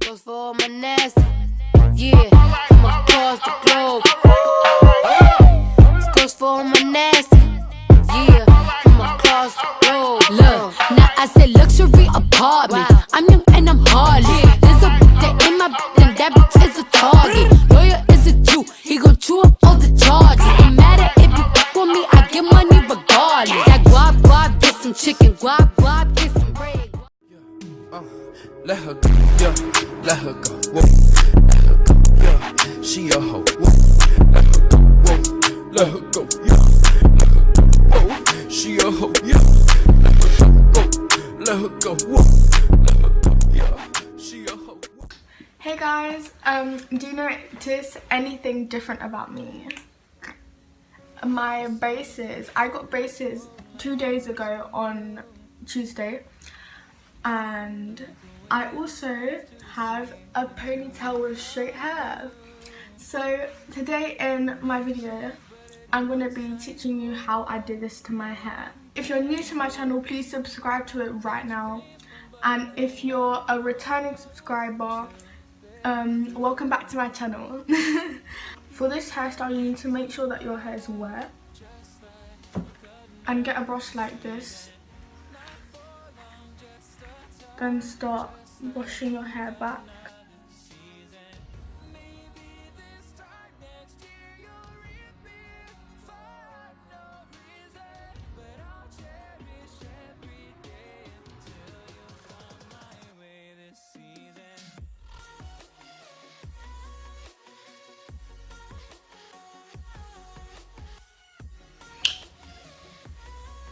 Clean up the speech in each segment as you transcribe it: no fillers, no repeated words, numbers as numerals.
goes for all my nasty. Yeah, come across the globe. This goes for all my nasty. Yeah, come across the globe. Look, now I said luxury apartment. I'm young and I'm heartless. There's a that in my and that bitch is a target. Lawyer is a Jew, he gon' chew up all the charges. No matter if you fuck with me, I get money regardless. That guap guap, get some chicken. Guap guap, get some bread. Let her go, yeah, let her go, whoa, let her go, yeah, she a hoe, whoa, let her go, whoa, let her go, yeah, let her go, whoa, she a hoe, yeah, let her go, whoa, let her go, whoa, let her go, yeah, she a hoe. Hey guys, do you notice anything different about me? My braces, I got braces 2 days ago on Tuesday, and I also have a ponytail with straight hair. So today in my video, I'm going to be teaching you how I did this to my hair. If you're new to my channel, please subscribe to it right now. And if you're a returning subscriber, welcome back to my channel. For this hairstyle, you need to make sure that your hair is wet. And get a brush like this. Then start washing your hair back.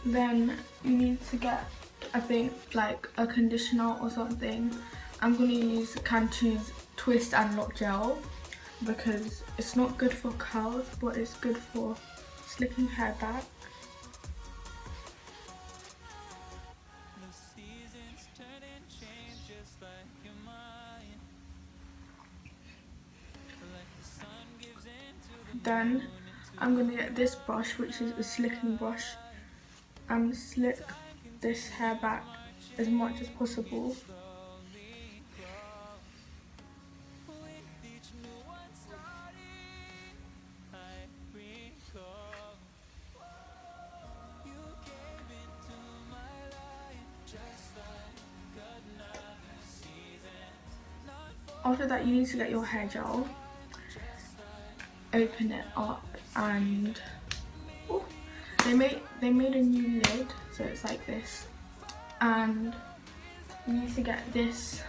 Then you need to get, I think, like a conditioner or something. I'm going to use Cantu's Twist and Lock Gel because it's not good for curls, but it's good for slicking hair back. Then I'm going to get this brush, which is a slicking brush, and slick this hair back as much as possible. After that, you need to get your hair gel, open it up, and ooh, they made a new lid, so it's like this, and you need to get this,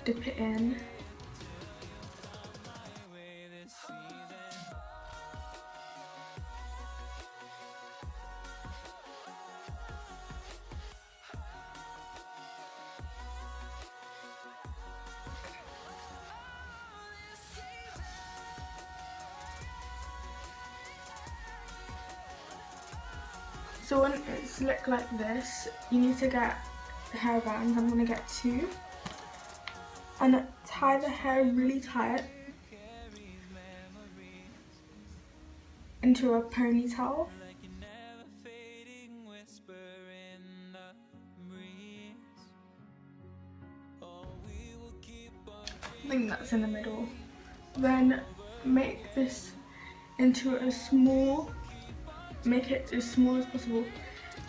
dip it in. So when it's slick like this, you need to get the hair bands. I'm going to get 2. And tie the hair really tight into a ponytail. I think that's in the middle. Then make this into a small, make it as small as possible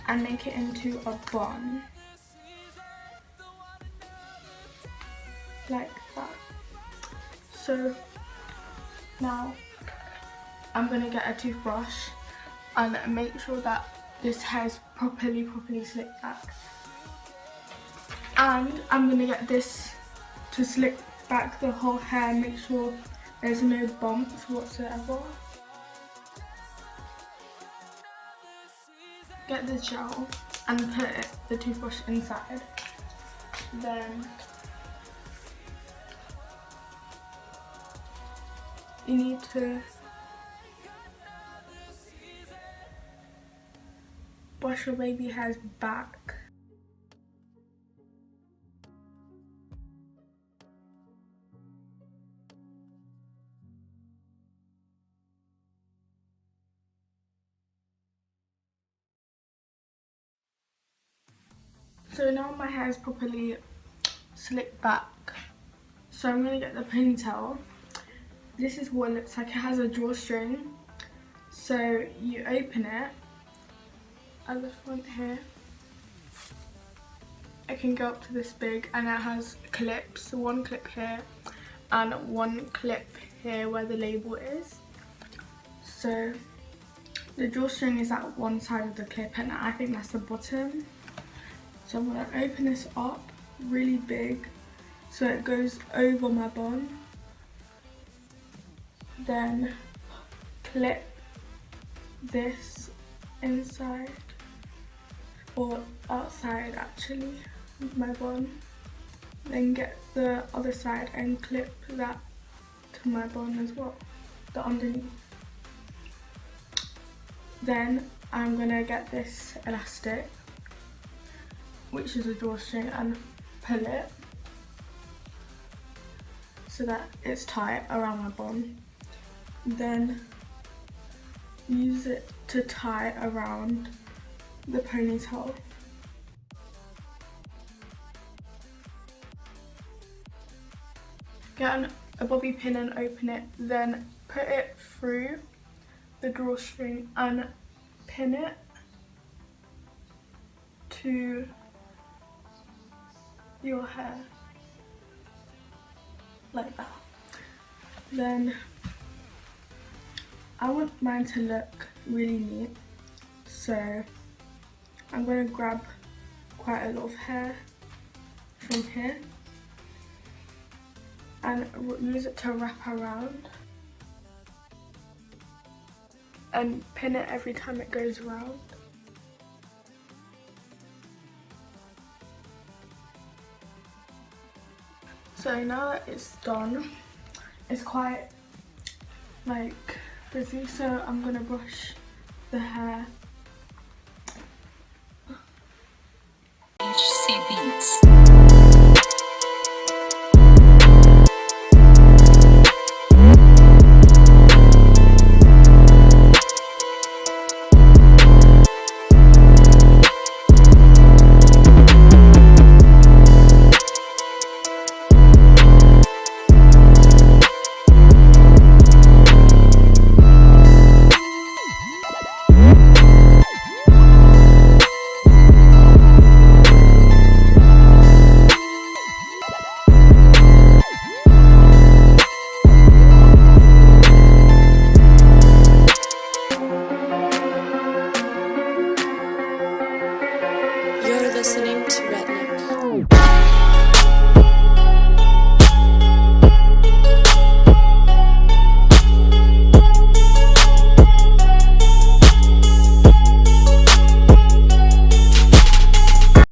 and make it into a bun. Like that. So now I'm going to get a toothbrush and make sure that this hair is properly slicked back. And I'm going to get this to slick back the whole hair, make sure there's no bumps whatsoever. Get the gel and put the toothbrush inside. Then you need to brush your baby hairs back. So now my hair is properly slicked back So I'm gonna get the ponytail. This is what it looks like. It has a drawstring. So you open it at the front here. It can go up to this big, and it has clips. One clip here and one clip here where the label is. So the drawstring is at one side of the clip, and I think that's the bottom. So I'm gonna open this up really big so it goes over my bun. Then clip this inside, or outside actually, of my bun. Then get the other side and clip that to my bun as well, the underneath. Then I'm gonna get this elastic, which is a drawstring, and pull it so that it's tight around my bun. Then use it to tie around the ponytail. Get a bobby pin and open it, then put it through the drawstring and pin it to your hair like that. Then I want mine to look really neat, so I'm going to grab quite a lot of hair from here and use it to wrap around and pin it every time it goes around. So now that it's done, it's quite like busy, so I'm gonna brush the hair